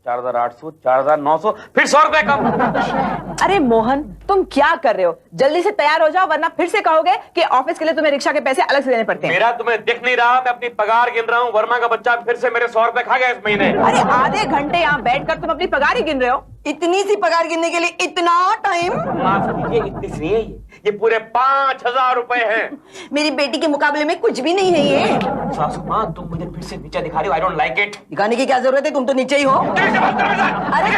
4800, 4900, फिर 100 रुपए कम। अरे मोहन, तुम क्या कर रहे हो? जल्दी से तैयार हो जाओ, वरना फिर से कहोगे कि ऑफिस के लिए तुम्हें रिक्शा के पैसे अलग से देने पड़ते हैं। मेरा तुम्हें दिख नहीं रहा? मैं अपनी पगार गिन रहा हूँ। वर्मा का बच्चा फिर से मेरे 100 रुपए खा गया इस महीने। अरे आधे घंटे यहाँ बैठकर तुम अपनी पगार ही गिन रहे हो? इतनी सी पगार गिनने के लिए इतना टाइम? माफ कीजिए, इतनी सी नहीं है ये पूरे 5000 रुपए हैं। मेरी बेटी के मुकाबले में कुछ भी नहीं है ये। सासू माँ, तुम मुझे फिर से नीचा दिखा रही हो। I don't like it. दिखाने की क्या जरूरत है, तुम तो नीचे ही हो। अरे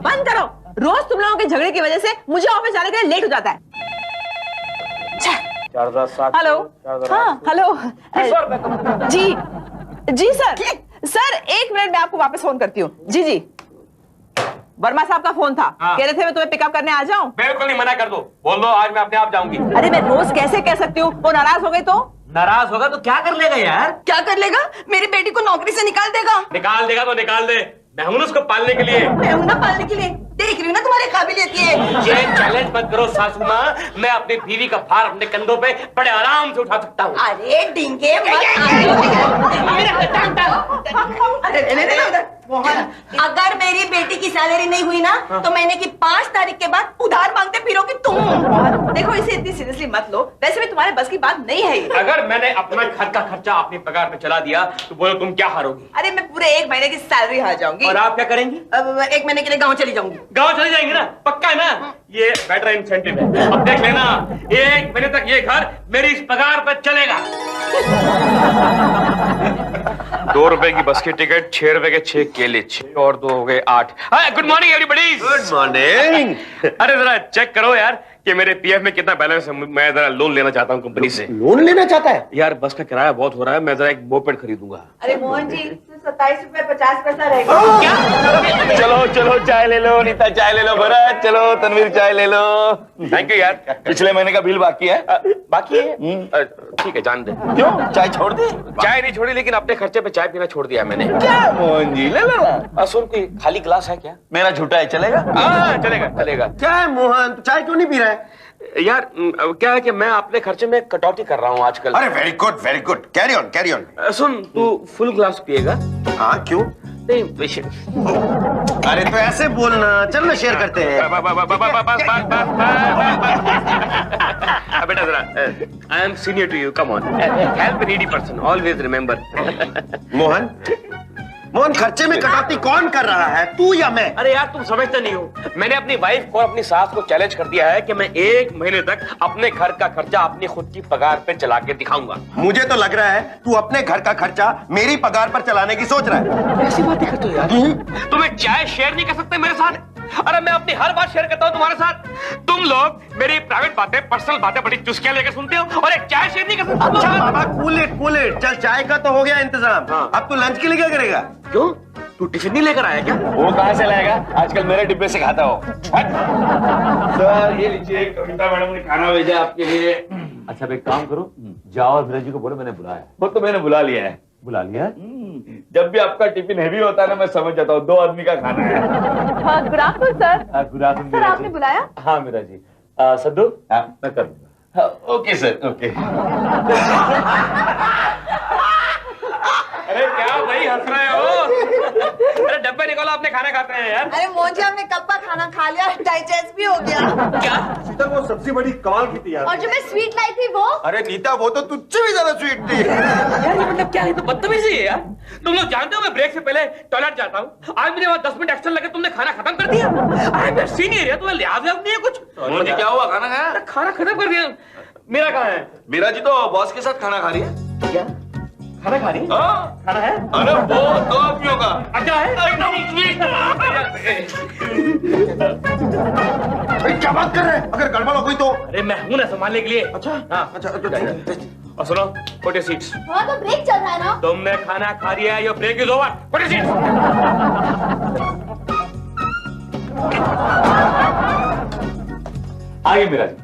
बंद करो। रोज तुम लोगों के झगड़े की वजह से मुझे ऑफिस जाने के लिए लेट हो जाता है। 4700। हेलो, हाँ हेलो। जी जी सर, सर 1 मिनट में आपको वापस फोन करती हूँ। जी जी, वर्मा साहब का फोन था। कह रहे थे मैं तुम्हें पिकअप करने आ जाऊं। बिल्कुल नहीं, मना कर दो। बोल दो आज मैं अपने आप जाऊंगी। अरे मैं रोज कैसे कह सकती हूँ? वो नाराज हो गए तो? नाराज होगा तो क्या कर लेगा यार? क्या कर लेगा? मेरी बेटी को नौकरी से निकाल देगा। निकाल देगा तो निकाल दे, मैं हूं उसको पालने के लिए। मैं हूं ना पालने के लिए, देख रही हूँ ना तुम्हारी काबिलियत ये। ये चैलेंज मत करो सासू माँ, मैं अपनी बीवी का भार अपने कंधों पे बड़े आराम से उठा सकता हूँ। अरे डिंगे मोहन, अगर मेरी बेटी की सैलरी नहीं हुई ना तो महीने की 5 तारीख के बाद उधार मांगते फिरोगी तुम। देखो इसे इतनी सीरियसली मत लो, वैसे भी तुम्हारे बस की बात नहीं है ये। अगर मैंने अपना घर का खर्चा अपनी पगार में चला दिया तो बोलो तुम क्या हारोगी? अरे मैं पूरे 1 महीने की सैलरी हार जाऊंगी। और आप क्या करेंगी? 1 महीने के लिए गाँव चली जाऊंगी। गाँव चले जाएंगे ना? पक्का है ना? ये बेटर इंसेंटिव है। अब देख लेना, 1 महीने तक ये घर मेरी इस पगार पर चलेगा। 2 रुपए की बस की टिकट, 6 रुपए के 6 केले, 6 और 2 हो गए 8। Good morning everybody. Good morning. अरे जरा चेक करो यार कि मेरे पीएफ में कितना बैलेंस है। मैं जरा लोन लेना चाहता हूँ कंपनी से। लोन लेना चाहता है? यार बस का किराया बहुत हो रहा है, मैं जरा एक मोपेड खरीदूंगा। अरे मोहन जी, 27 रुपए 50 पैसा रहेगा। क्या? चलो चलो चाय ले लो, नीता चाय ले लो, भरत चलो, तनवीर चाय ले लो। थैंक यू यार। पिछले महीने का बिल बाकी है। बाकी है? ठीक है, जान दे। क्यों, चाय छोड़ दी? चाय नहीं छोड़ी, लेकिन अपने खर्चे पे चाय पीना छोड़ दिया मैंने। क्या मोहन जी, ले लो ना। सुन, कोई खाली गिलास है क्या? मेरा झूठा है, चलेगा? हाँ चलेगा चलेगा। क्या है मोहन, चाय क्यों नहीं पी रहा है? यार क्या है कि मैं अपने खर्चे में कटौती कर रहा हूँ आजकल। अरे very good very good, carry on carry on. सुन, तू फुल ग्लास पिएगा? हाँ क्यों? नहीं, अरे तो ऐसे बोलना, चल ना शेयर करते हैं। बेटा जरा, I am senior to you, come on, help a needy person, always remember. Mohan, Mohan खर्चे में कटौती कौन कर रहा है, तू या मैं? अरे यार तुम समझते नहीं हो, मैंने अपनी वाइफ को, अपनी सास को चैलेंज कर दिया है कि मैं 1 महीने तक अपने घर का खर्चा अपनी खुद की पगार पे चला के दिखाऊंगा। मुझे तो लग रहा है तू अपने घर का खर्चा मेरी पगार पर चलाने की सोच रहा है। ऐसी बातें करते हो यार? तुम एक चाय शेयर नहीं कर सकते मेरे साथ? अरे मैं अपनी हर बात शेयर करता हूँ तुम्हारे साथ। तुम लोग मेरी प्राइवेट बातें, पर्सनल बातें बड़ी चुस्कियां लेकर सुनते हो और एक चाय शेयर नहीं कर सकते। अच्छा बाबा, कूल इट, चल चाय का तो हो गया इंतजाम। हाँ। अब तू लंच के लिए क्या करेगा? क्यों, तू टिफिन नहीं लेकर आया क्या? वो कहाँ से लाएगा, आजकल मेरे डिब्बे से खाता हो। सर ये लीजिए, कविता मैडम ने खाना भेजा आपके लिए। अच्छा एक काम करो, जाओ और धीरज जी को बोलो मैंने बुलाया। वो तो मैंने बुला लिया है। बुला लिया? जब भी आपका टिफिन हैवी होता है ना, मैं समझ जाता हूँ 2 आदमी का खाना है। Good afternoon sir. Good afternoon sir आपने बुलाया? हाँ मीरा जी। सद्दू, मैं कर दूंगा। Okay sir, okay. अरे क्या भाई हंस रहे हो? अरे डब्बे निकालो, अपने खाना खाते हैं यार। अरे मोहन जी, हमने कब का खाना खा लिया, डाइजेस्ट भी हो गया। क्या? शीतल वो सब्जी बड़ी कमाल की थी यार। और जो मैं स्वीट लाई थी वो? अरे नीता, वो तो तुझसे भी ज्यादा स्वीट थी। यार ये मतलब क्या है? तो बदतमीजी है यार। तुम लोग जानते हो मैं ब्रेक से पहले टॉयलेट जाता हूँ, आज मुझे वहाँ 10 मिनट एक्स्ट्रा लगे, तुमने खाना खत्म कर दिया। अरे सीनियर है, तुम्हें लिहाज नहीं है कुछ? मोहन जी क्या हुआ, खाना खाया? खाना खत्म कर दिया। मेरा कहाँ है? मीरा जी तो बॉस के साथ खाना खा रही है। क्या खाना खा रही? हाँ। खाना है? अरे वो 2 आदमियों का। अच्छा है? क्या बात कर रहे हैं, अगर गड़बड़ हो गई तो? अरे मैं हूं ना संभालने के लिए। अच्छा हाँ अच्छा, और सुनो, पुट योर सीट्स। वहाँ तो ब्रेक चल रहा है ना। तुमने खाना खा लिया, your break is over, put your seats. आइए मीरा जी,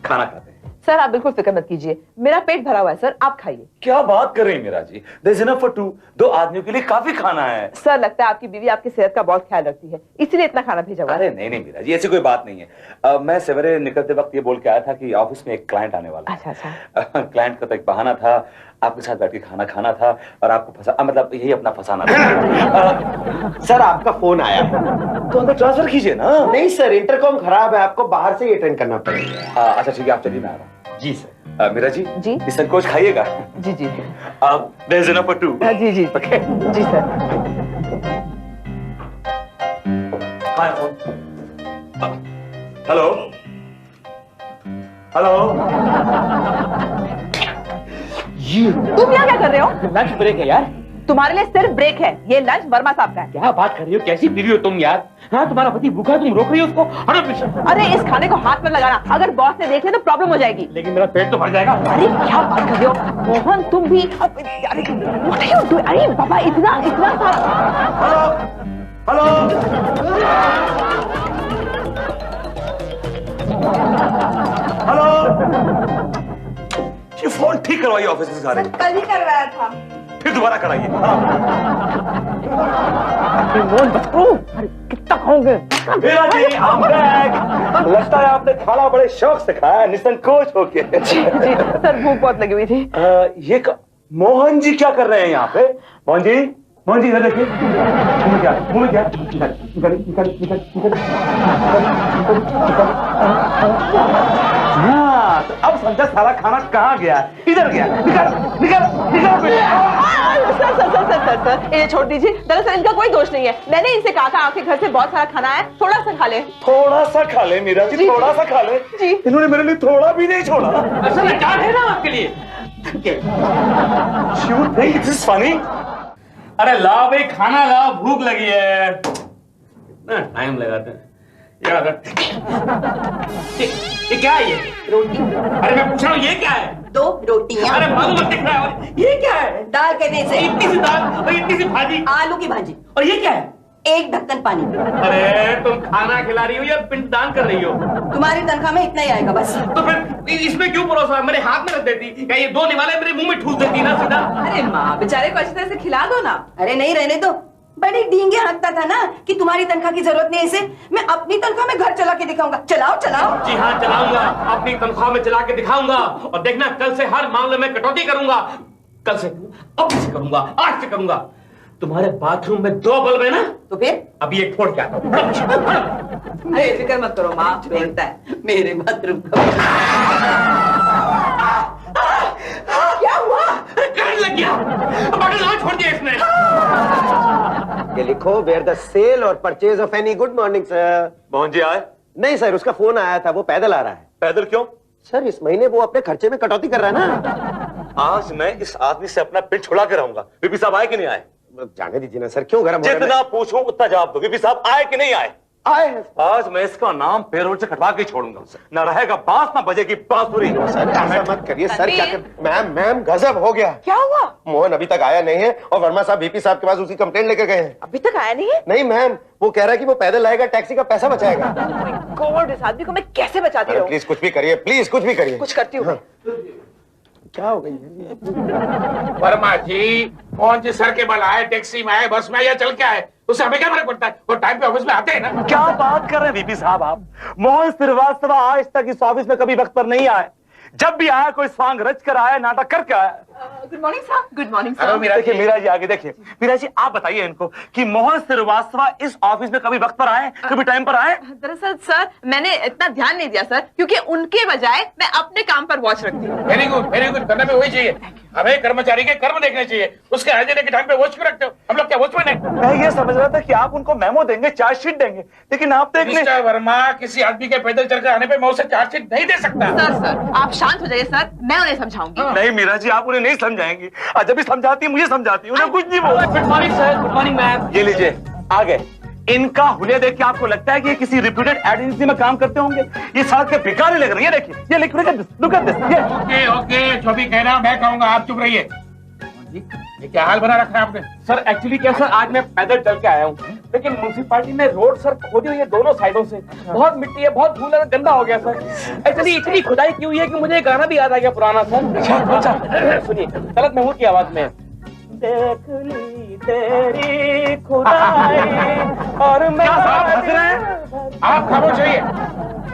खाना खाते हैं। सर आप बिल्कुल फिक्र मत कीजिए, मेरा पेट भरा हुआ है सर, आप खाइए। क्या बात कर रही हैं Meera ji? There's enough for two. 2 आदमियों के लिए काफी खाना है। सर लगता है आपकी बीवी आपकी सेहत का बहुत ख्याल रखती है, इसीलिए इतना खाना भेजा हुआ है। अरे नहीं नहीं मीरा जी, ऐसी कोई बात नहीं है। मैं सवेरे निकलते वक्त ये बोल के आया था कि ऑफिस में एक क्लाइंट आने वाला है। अच्छा अच्छा। क्लाइंट का तो एक बहाना था, आपके साथ बैठ के खाना खाना था और आपको फंसा, मतलब यही अपना फंसाना था। सर आपका फोन आया है। तो अंदर ट्रांसफर कीजिए ना। नहीं सर, इंटरकॉम खराब है, आपको बाहर से ही अटेंड करना पड़ेगा। अच्छा ठीक है, आप चलिए, मैं आ रहा हूँ। जी सर। मीरा जी जी? इस संकोच खाइएगा। जी जी। अब there's enough for two. जी जी Okay. जी sir. Hi, phone. Hello hello. तुम यहाँ क्या कर रहे हो? लंच ब्रेक है यार। तुम्हारे लिए सिर्फ ब्रेक है, ये लंच वर्मा साहब का है। क्या बात कर रही हो, कैसी बीवी हो तुम यार? हाँ, तुम्हारा पति भूखा है, तुम रोक रही हो उसको? अरे इस खाने को हाथ में लगाना, अगर बॉस ने देख लिया तो प्रॉब्लम हो जाएगी। लेकिन मेरा पेट तो भर जाएगा। अरे क्या बात कर रहे हो मोहन, तुम भी अरे बाबा इतना इतना हेलो हेलो। ये फोन ठीक करवाइए ऑफिस से सारे। कल ही करवाया था। फिर दोबारा कराइए। मोहन बच्चों, अरे कितना खाओगे? मेरा जी I'm back। लगता है आपने खाना बड़े शौक से खाया, निसंकोच होके। जी सर, भूख बहुत लगी हुई थी। मोहन जी क्या कर रहे हैं यहाँ पे? मोहन जी इधर देखिए। मुंह में क्या? निकल। हाँ, तो अब समझा सारा खाना कहाँ गया? इधर गया। निकल। सर ये छोड़ दीजिए, दरअसल इनका कोई दोष नहीं है। मैंने इनसे कहा था आपके घर से बहुत सारा खाना है, थोड़ा सा खा ले। थोड़ा सा खा ले मीरा जी, थोड़ा सा खा ले। जी। इन्होंने मेरे लिए थोड़ा भी नहीं छोड़ा। असल में जान है ना आपके लिए। You think this is funny? अरे लाओ भाई, खाना लाओ, भूख लगी है। कितना टाइम लगाते हैं यार। ये क्या है? ये रोटी। अरे मैं पूछ रहा हूँ, ये क्या है? 2 रोटियां। अरे मालूम मत दिख रहा है। ये क्या है? दाल कहने से। इतनी सी दाल और इतनी सी भाजी। आलू की भाजी। और ये क्या है? 1 ढक्कन पानी। अरे तुम खाना खिला रही हो या पिंडदान कर रही हो? तुम्हारी तनख्वाह में इतना ही आएगा बस। तो फिर इसमें क्यों परोसा? मेरे हाथ में रख देती, क्या ये 2 निवाले मेरे मुंह में ठूस देती ना सीधा? अरे माँ, बेचारे को अच्छी तरह से खिला दो ना। अरे नहीं, रहने दो। बड़ी डींगे हाँकता था ना कि तुम्हारी तनख्वाह की जरूरत नहीं है इसे। मैं अपनी तनख्वाह में घर चला के दिखाऊंगा। चलाओ। जी हाँ, चलाऊंगा, अपनी तनख्वाह में चला के दिखाऊंगा। और देखना, कल से हर मामले में कटौती करूंगा। कल से, अब से करूंगा, आज से करूंगा। तुम्हारे बाथरूम में 2 बल्ब है ना? तो फिर अभी एक फोड़ क्या? अरे फिक्र मत करो माँ, बेहतर है। मेरे बाथरूम का क्या हुआ? करंट लग गया। बटन ऑन छोड़ दिया इसने। ये लिखो, वेयर द सेल और purchase of any. Good morning sir. Mohan ji आए? नहीं सर, उसका फोन आया था, वो पैदल आ रहा है। पैदल क्यों? सर इस महीने वो अपने खर्चे में कटौती कर रहा है ना। आज मैं इस आदमी से अपना पेट छुड़ा के रहूंगा। बीपी साहब आए कि नहीं आए? जाने दीजिए ना सर, क्यों गरम हो रहा है? जितना पूछूं उतना जवाब दो। बीपी साहब आए कि नहीं आए? आए हैं। आज मैं इसका नाम पेरोल से कटवा के छोड़ूंगा। न रहेगा बांस, न बजेगी बांसुरी। सर ऐसा मत करिए सर। क्या कर मैम गजब हो गया। क्या हुआ? मोहन अभी तक आया नहीं है और वर्मा साहब बीपी साहब के पास उसकी कंप्लेंट लेकर गए हैं। अभी तक आया नहीं है? नहीं मैम, वो कह रहा है कि वो पैदल आएगा, टैक्सी का पैसा बचाएगा। गॉड, इस आदमी को मैं कैसे बचाती रहूं? प्लीज कुछ भी करिए, प्लीज कुछ भी करिए। कुछ करती हूँ। क्या हो गई है? वर्मा जी, मोहन जी सर के बल आए, टैक्सी में आए, बस में आए या चल के आए, उससे हमें क्या फर्क पड़ता है? वो टाइम पे ऑफिस में आते हैं ना। क्या बात कर रहे हैं बीपी साहब आप? मोहन श्रीवास्तव आज तक इस ऑफिस में कभी वक्त पर नहीं आए। जब भी आया कोई स्वांग रच कर आया, नाटक करके आया। गुड मॉर्निंग साहब। गुड मॉर्निंग हेलो साहब। मीरा जी। मीरा जी आगे देखिए। मीरा जी आप बताइए इनको कि मोहन श्रीवास्तव इस ऑफिस में कभी वक्त पर आए, कभी टाइम पर आए? दरअसल सर मैंने इतना ध्यान नहीं दिया सर, क्योंकि उनके बजाय मैं अपने काम पर वॉच रखती हूँ। वेरी गुड, करना भी वही चाहिए। हमें कर्मचारी के कर्म देखने चाहिए, उसके आने के टाइम पे वॉच क्यों रखते हो? हम लोग क्या वॉचमैन है? मैं ये समझ रहा था कि आप उनको मेमो देंगे, चार्जशीट देंगे, लेकिन आप तो मिस्टर वर्मा, किसी आदमी के पैदल चलकर आने पे मैं उसे चार्जशीट नहीं दे सकता। सर आप शांत हो जाइए सर, मैं उन्हें समझाऊंगी। नहीं मीरा जी, आप उन्हें नहीं समझाएंगी। जब भी समझाती मुझे समझाती, उन्हें कुछ नहीं बोला। Good morning sir. Good morning ma'am. ये लीजिए, आ गए। इनका हुलिया देख के आपको लगता है कि ये किसी रिप्यूटेड एजेंसी में काम करते होंगे? ये सड़क पे भिखारी लग रही है। देखिए ये लिख ये ओके, जो भी कहना मैं कहूंगा, आप चुप रहिए। ये क्या हाल बना रखा है आपने? सर एक्चुअली क्या सर, आज मैं पैदल चल के आया हूँ लेकिन म्युनिसिपालिटी ने रोड सर खोदी हुई है दोनों साइडों से। बहुत मिट्टी है, बहुत धूल है, गंदा हो गया सर। एक्चुअली इतनी खुदाई की हुई है कि मुझे एक गाना भी याद आ गया पुराना सर। सुनिए तलत महमूद की आवाज में। देख ली तेरी खुदाई और मैं आप खामोश रहिए,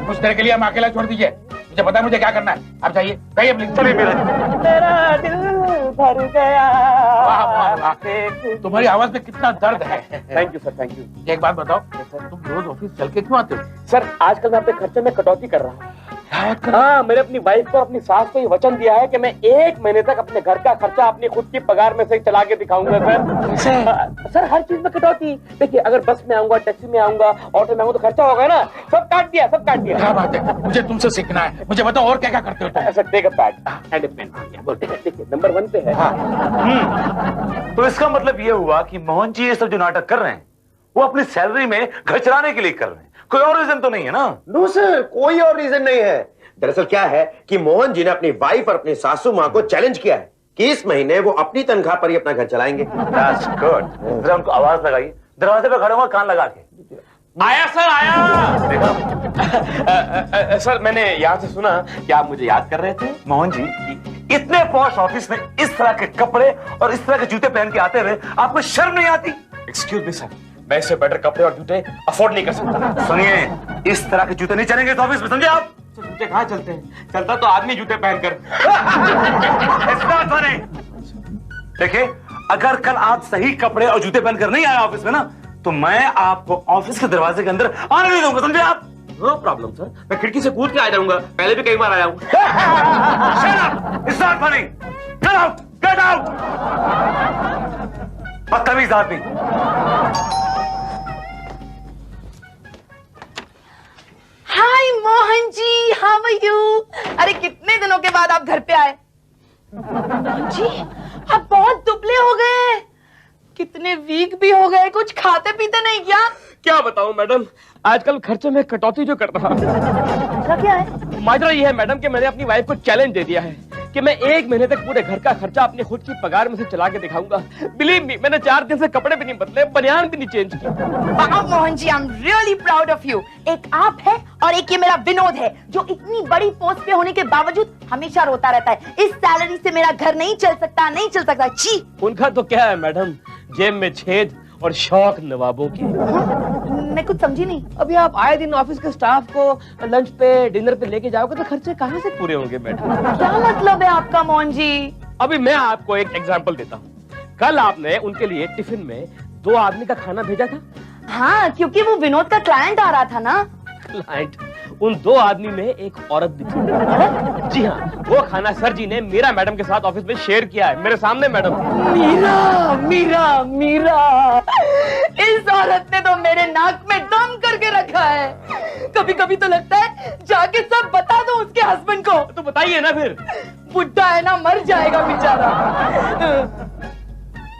कुछ देर के लिए हम अकेला छोड़ दीजिए। मुझे पता है मुझे क्या करना है। आप जाइए, जाइए प्लीज। चलिए मेरा दिल भर गया। वाह वाह वाह, तुम्हारी आवाज में कितना दर्द है। Thank you sir, thank you. एक बात बताओ, तुम रोज ऑफिस चल के क्यों आते हो? सर आजकल मैं अपने खर्चे में कटौती कर रहा हूँ। हाँ, मैंने अपनी वाइफ को, अपनी सास को ये वचन दिया है कि मैं 1 महीने तक अपने घर का खर्चा अपनी खुद की पगार में से चला के दिखाऊंगा सर। सर हर चीज में कटौती। देखिए अगर बस में आऊंगा, टैक्सी में आऊंगा, ऑटो में आऊंगा तो खर्चा होगा ना, सब काट दिया, सब काट दिया। क्या बात है, मुझे तुमसे सीखना है। मुझे बताओ और क्या क्या करते हो तुम? Sir take a pad and a pen. देखिए नंबर 1 पे है। तो इसका मतलब ये हुआ कि मोहन जी ये सब जो नाटक कर रहे हैं वो अपनी सैलरी में घर चलाने के लिए कर रहे हैं, कोई और रीजन तो नहीं है ना? नो सर, कोई और रीजन नहीं है। दरअसल क्या है कि मोहन जी ने अपनी वाइफ और अपनी सासू माँ को चैलेंज किया है कि इस महीने वो अपनी तनख्वाह पर ही अपना घर चलाएंगे। That's good. जरा उनको आवाज लगाइए, दरवाजे पे खड़े होगा कान लगा के। आया सर, आया। देखा? सर मैंने यहाँ से सुना कि आप मुझे याद कर रहे थे। मोहन जी इतने पॉश ऑफिस में इस तरह के कपड़े और इस तरह के जूते पहन के आते हुए आपको शर्म नहीं आती? एक्सक्यूज मी सर, मैं इससे बेटर कपड़े और जूते अफोर्ड नहीं कर सकता। सुनिए, इस तरह के जूते नहीं चलेंगे इस ऑफिस में, समझे आप? जूते कहाँ चलते हैं? चलता तो आदमी जूते पहनकर। देखिए, अगर कल आप सही कपड़े और जूते पहनकर नहीं आए ऑफिस में ना, तो मैं आपको ऑफिस के दरवाजे के अंदर आने नहीं दूंगा, समझे आप? नो प्रॉब्लम सर, मैं खिड़की से कूद के आ जाऊंगा, पहले भी कई बार आया हूँ। Shut up! It's not funny! Get out! Get out! बदतमीज आदमी। हाय Mohan ji, how are you? अरे कितने दिनों के बाद आप घर पे आए। मोहन जी आप बहुत दुबले हो गए, कितने वीक भी हो गए, कुछ खाते पीते नहीं क्या? क्या बताऊं मैडम, आजकल खर्चे में कटौती जो करता हूँ। क्या है? माजरा ये है मैडम कि मैंने अपनी वाइफ को चैलेंज दे दिया है कि मैं 1 महीने तक पूरे घर का खर्चा अपनी खुद की पगार में से चला के दिखाऊंगा। बिलीव मी, मैंने 4 दिन से कपड़े भी नहीं बदले, बनियान भी नहीं चेंज की। Mohan ji I am really proud of you. एक आप है और एक ये मेरा विनोद है जो इतनी बड़ी पोस्ट पे होने के बावजूद हमेशा रोता रहता है, इस सैलरी से मेरा घर नहीं चल सकता, नहीं चल सकता। छी, उनका तो क्या है मैडम, जेब में छेद और शौक नवाबों के। मैं कुछ समझी नहीं। अभी आप आए दिन ऑफिस के स्टाफ को लंच पे, डिनर पे लेके जाओगे तो खर्चे कहाँ से पूरे होंगे मैडम? क्या मतलब है आपका मोहन जी? अभी मैं आपको एक एग्जांपल देता हूँ। कल आपने उनके लिए टिफिन में 2 आदमी का खाना भेजा था। हाँ, क्योंकि वो विनोद का क्लाइंट आ रहा था ना। क्लाइंट? उन 2 आदमी में एक औरत भी थी। जी हाँ, वो खाना सर जी ने मीरा मैडम के साथ ऑफिस में शेयर किया है, मेरे सामने मैडम। मीरा मीरा मीरा, इस औरत ने तो मेरे नाक में दम करके रखा है। कभी कभी तो लगता है जाके सब बता दो उसके हस्बैंड को। तो बताइए ना फिर। बुढ़ा है ना, मर जाएगा बेचारा।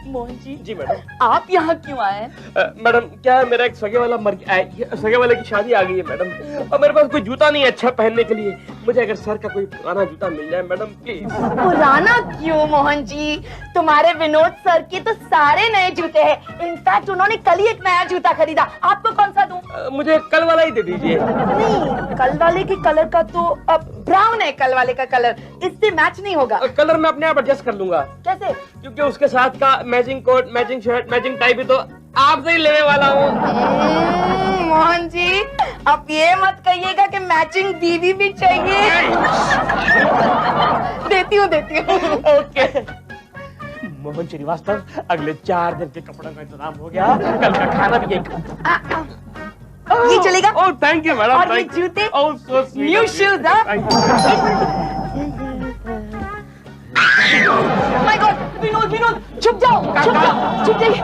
मोहन जी, जी मैडम। आप यहाँ क्यों आए? मैडम क्या है, मेरा एक सगे वाला मर गया, सगे वाले की शादी आ गई है मैडम, और मेरे पास कोई जूता नहीं है अच्छा पहनने के लिए। मुझे अगर सर का कोई पुराना जूता मिल जाए मैडम प्लीज। पुराना क्यों मोहन जी, तुम्हारे विनोद सर के तो सारे नए जूते हैं। इनफैक्ट उन्होंने कल ही एक नया जूता खरीदा। आपको कौन सा दूं? मुझे कल वाला ही दे दीजिए। नहीं, कल वाले के कलर का तो ब्राउन है, कल वाले का कलर इससे मैच नहीं होगा। कलर मैं अपने आप एडजस्ट कर लूंगा। कैसे? क्योंकि उसके साथ का matching coat, matching shirt, matching tie भी तो आपसे ही लेने वाला हूँ। मोहन जी आप ये मत कहिएगा कि मैचिंग बीवी भी चाहिए। देती हूँ। ओके। मोहन श्रीवास्तव, अगले 4 दिन के कपड़ों का इंतजाम हो गया, कल का खाना भी ये चलेगा? Oh thank you madam. और ये जूते? Oh so sweet. New shoes. My God, Vinod छुप जाइए।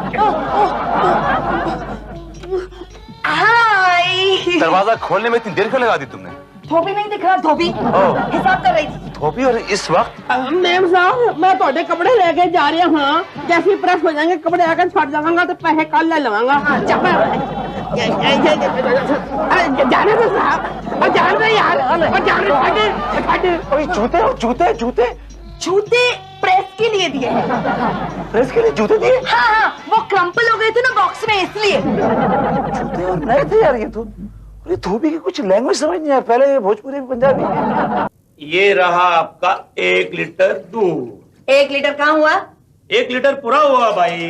हाय। दरवाजा खोलने में इतनी देर क्यों लगा दी तुमने? धोबी नहीं दिख रहा? धोबी हिसाब कर रही थी। धोबी? और इस वक्त? मैम साहब मैं थोड़े कपड़े लेके जा रही हूँ, जैसे प्रेस हो जाएंगे कपड़े आकर छट जाऊंगा तो पैसे कल ले लूंगा। जाने दो साहब, जाने दो यार, जूते जूते प्रेस के लिए दिए हैं। प्रेस के लिए जूते दिए? हाँ, वो क्रम्पल हो गए थे ना बॉक्स में, इसलिए। जूते और नए थे यार ये तो। ये धोबी की कुछ लैंग्वेज समझ नहीं आया, पहले भोजपुरी पंजाबी। ये रहा आपका 1 लीटर दूध। 1 लीटर कहाँ हुआ? 1 लीटर पूरा हुआ भाई।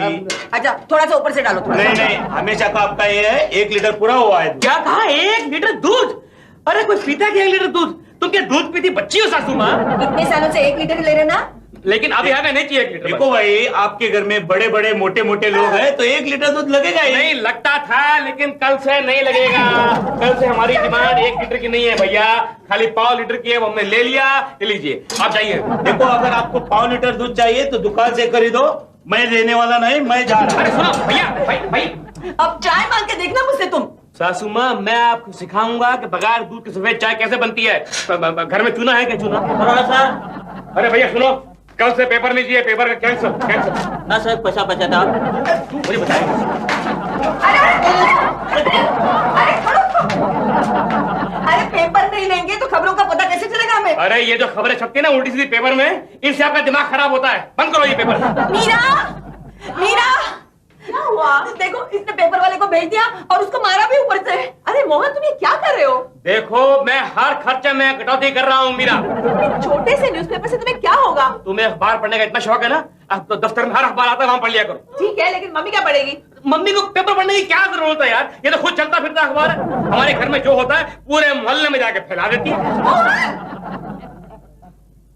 अच्छा थोड़ा सा ऊपर से डालो, थोड़ा नहीं नहीं, हमेशा का आपका ये है 1 लीटर पूरा हुआ है। क्या कहा? 1 लीटर दूध? अरे कोई पीता क्या 1 लीटर दूध? तुम क्या दूध पीती बच्ची हो सासू माँ? इतने सालों से 1 लीटर ही ले रहे ना। लेकिन अब यहाँ नहीं चाहिए 1 लीटर। देखो भाई, आपके घर में बड़े बड़े मोटे मोटे लोग हैं तो 1 लीटर दूध लगेगा ही। नहीं लगता था, लेकिन कल से नहीं लगेगा। कल से हमारी डिमांड 1 लीटर की नहीं है भैया, खाली 1/2 लीटर की है। वो हमने ले लिया, ले लीजिए आप जाइए। देखो, अगर आपको 1/2 लीटर दूध चाहिए तो दुकान से खरीदो, मैं देने वाला नहीं, मैं जा रहा हूं। अरे सुनो भैया, भाई अब चाय मांग के देखना मुझसे तुम। सासू माँ, मैं आपको सिखाऊंगा कि बगैर दूध की सफेद चाय कैसे बनती है। घर में चूना है क्या? चूना थोड़ा सा। अरे भैया सुनो, कल से पेपर लीजिए, पेपर का कैंसिल। ना सर, पैसा बचा था। मुझे बताइए। अरे पेपर नहीं लेंगे तो खबरों का पता कैसे चलेगा हमें? अरे ये जो खबरें छपती है ना उल्टी सीधी पेपर में, इनसे आपका दिमाग खराब होता है। बंद करो ये पेपर। मीरा क्या हुआ? देखो, इसने पेपर वाले को भेज दिया और उसको मारा भी ऊपर से। अरे मोहन, तुम ये क्या कर रहे हो? देखो, मैं हर खर्चे में कटौती कर रहा हूँ मीरा। छोटे से न्यूज़पेपर से तुम्हें क्या होगा? तुम्हें अखबार पढ़ने का इतना शौक है ना, अब तो दफ्तर में हर अखबार आता है, वहां पढ़ लिया करो। ठीक है, लेकिन मम्मी क्या पढ़ेगी? मम्मी को पेपर पढ़ने की क्या जरूरत है यार? ये तो खुद चलता फिरता अखबार है। हमारे घर में जो होता है पूरे मोहल्ले में जाके फैला देती है।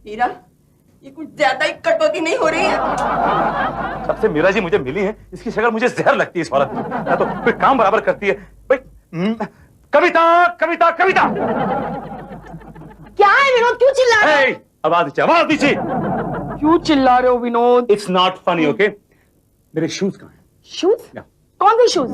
मीरा, ये कुछ ज्यादा ही कटौती नहीं हो रही है? सबसे मीरा जी मुझे मिली है, इसकी शक्ल मुझे जहर लगती है इस औरत की। ना तो कोई काम बराबर करती है भाई। कविता कविता कविता। क्या है विनोद, क्यों चिल्ला रहे हो? आवाज दीजिए, आवाज दीजिए। क्यों चिल्ला रहे हो Vinod? It's not funny, okay? मेरे शूज कहाँ हैं? शूज? कौन से शूज?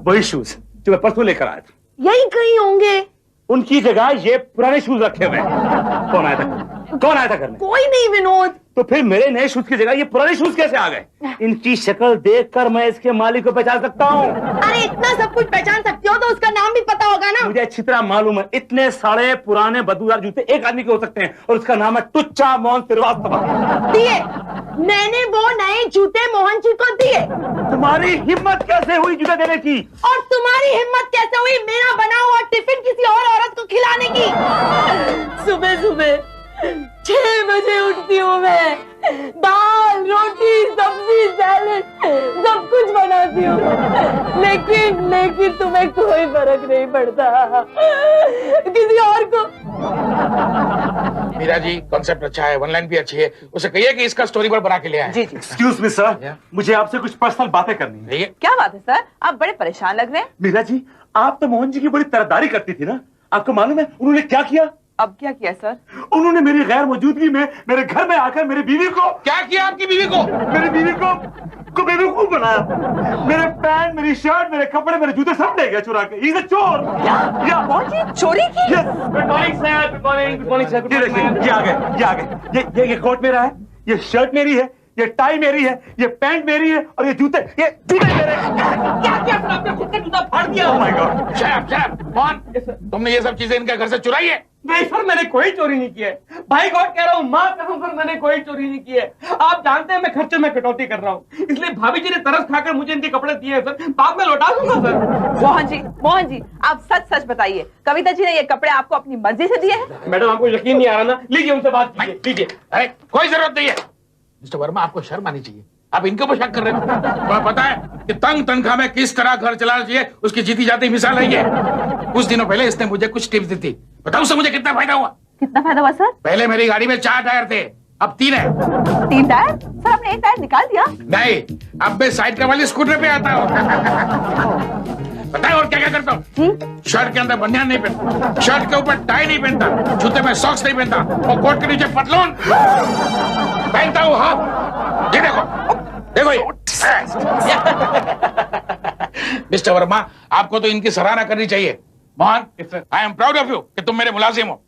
वही शूज जो मैं परसों लेकर आया था। यही कहीं होंगे। उनकी जगह ये पुराने शूज रखे हुए हैं। कौन आया था? कौन आया था घर में? कोई नहीं विनोद। तो फिर मेरे नए शूज की जगह ये पुराने शूज कैसे आ गए? इनकी शक्ल देखकर मैं इसके मालिक को पहचान सकता हूँ। अरे इतना सब कुछ पहचान सकते हो तो उसका नाम भी पता होगा ना। मुझे अच्छी तरह मालूम है, इतने सारे पुराने बदबूदार जूते एक आदमी के हो सकते हैं और उसका नाम है टुच्चा मोहन श्रीवास्तव। दिए, मैंने वो नए जूते मोहन जी को दिए। तुम्हारी हिम्मत कैसे हुई जूते देने की? और तुम्हारी हिम्मत कैसे हुई मेरा बना हुआ टिफिन किसी और औरत को खिलाने की? सुबह सुबह 6 बजे उठती हूँ मैं, दाल रोटी सब्जी सैलेड सब कुछ बनाती हूँ, लेकिन तुम्हें कोई फर्क नहीं पड़ता। किसी और को। मीरा जी, कॉन्सेप्ट अच्छा है, 1 लाइन भी अच्छी है, उसे कहिए कि इसका स्टोरी बोर्ड बना के ले आए। जी। एक्सक्यूज मी सर, मुझे आपसे कुछ पर्सनल बातें करनी है। क्या बात है सर, आप बड़े परेशान लग रहे हैं। मीरा जी, आप तो मोहन जी की बड़ी तरफदारी करती थी ना, आपको मालूम है उन्होंने क्या किया? अब क्या किया सर? उन्होंने मेरी गैर मौजूदगी में मेरे घर में आकर मेरी बीवी को क्या किया? आपकी बीवी को? मेरी बीवी को बेवकूफ बनाया। मेरे पैंट, मेरी शर्ट, मेरे कपड़े, मेरे जूते सब ले गया चुरा के। He's a चोर। क्या? कौन सी चोरी की? Good morning sir, good morning, good morning sir. ये देखिए, ये आ गए। ये कोट मेरा है, ये शर्ट मेरी है, ये टाई मेरी है, ये पैंट मेरी है और ये जूते मेरे हैं। क्या क्या सर, आपने खुद का जूता फाड़ दिया? Oh my God! शैफ, कौन? तुमने ये सब चीजें इनके घर से चुराई है? नहीं सर, मैंने कोई चोरी नहीं की है। भाई गॉड कह रहा हूँ, माँ कसम सर, मैंने कोई चोरी नहीं की है। आप जानते हैं मैं खर्चे में कटौती कर रहा हूँ, इसलिए भाभी जी ने तरस खाकर मुझे इनके कपड़े दिए हैं सर, बाद में लौटा दूंगा सर। मोहन जी आप सच बताइए, कविता जी ने ये कपड़े आपको अपनी मर्जी से दिए हैं? मैडम, आपको यकीन नहीं आ रहा ना? लीजिए उनसे बात कीजिए, लीजिए। अरे कोई जरूरत नहीं है। मिस्टर वर्मा, आपको शर्म आनी चाहिए, आप इनके ऊपर शक कर रहे थे। तुम्हें पता है कि तंग तनख्वाह में किस तरह घर चलाना चाहिए, उसकी जीती जाती मिसाल है ये। कुछ दिनों पहले इसने मुझे कुछ टिप्स दी थी, बताओ उससे मुझे कितना फायदा हुआ? कितना फायदा हुआ सर? पहले मेरी गाड़ी में 4 टायर थे, अब 3 है। 3 टायर? सर आपने 1 टायर निकाल दिया? नहीं, अब मैं साइड का वाली स्कूटर पे आता हूँ। बताए और क्या क्या करता हूँ? शर्ट के अंदर बनियान नहीं पहनता, शर्ट के ऊपर टाई नहीं पहनता, जूते में सॉक्स नहीं पहनता और कोट के नीचे पतलून पहनता हूँ। हाँ, ये देखो ये। मिस्टर वर्मा, आपको तो इनकी सराहना करनी चाहिए। Mohan, I am proud of you कि तुम मेरे मुलाजिम हो।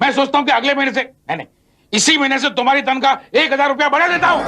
मैं सोचता हूँ कि अगले महीने से, नहीं, इसी महीने से तुम्हारी तनख्वाह 1000 रुपया बढ़ा देता हूँ।